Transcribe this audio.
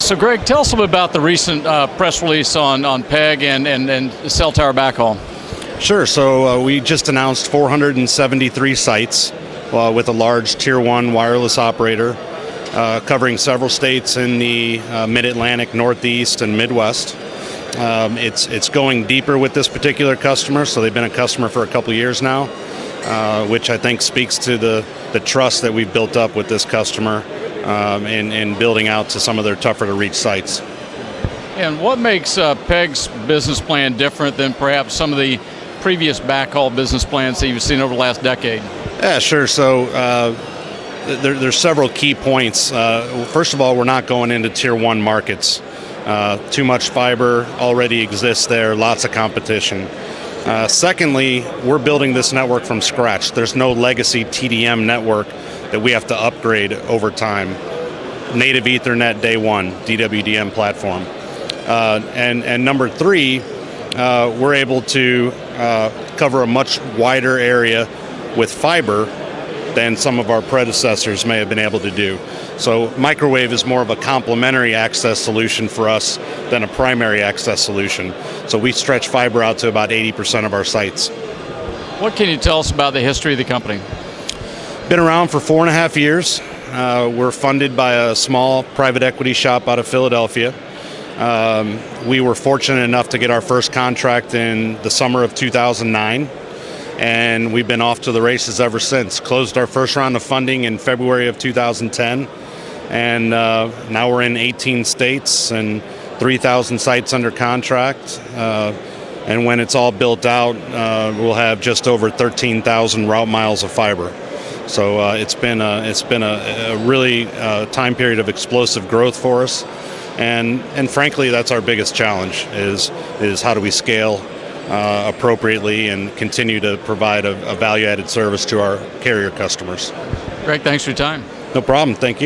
So Greg, tell us a little bit about the recent press release on PEG and cell tower backhaul. Sure. So we just announced 473 sites with a large Tier 1 wireless operator covering several states in the Mid-Atlantic, Northeast, and Midwest. It's going deeper with this particular customer, so they've been a customer for a couple years now, which I think speaks to the trust that we've built up with this customer in building out to some of their tougher to reach sites. And what makes PEG's business plan different than perhaps some of the previous backhaul business plans that you've seen over the last decade? Yeah, sure. So there's several key points. First of all, we're not going into Tier 1 markets. Too much fiber already exists there, lots of competition. Secondly, we're building this network from scratch. There's no legacy TDM network that we have to upgrade over time. Native Ethernet day one, DWDM platform. And number three, we're able to cover a much wider area with fiber than some of our predecessors may have been able to do. So microwave is more of a complementary access solution for us than a primary access solution. So we stretch fiber out to about 80% of our sites. What can you tell us about the history of the company? Been around for 4.5 years. We're funded by a small private equity shop out of Philadelphia. We were fortunate enough to get our first contract in the summer of 2009, and we've been off to the races ever since. Closed our first round of funding in February of 2010, and now we're in 18 states and 3,000 sites under contract. And when it's all built out, we'll have just over 13,000 route miles of fiber. So it's been a really time period of explosive growth for us. And frankly, that's our biggest challenge is how do we scale appropriately and continue to provide a value-added service to our carrier customers. Greg, thanks for your time. No problem. Thank you.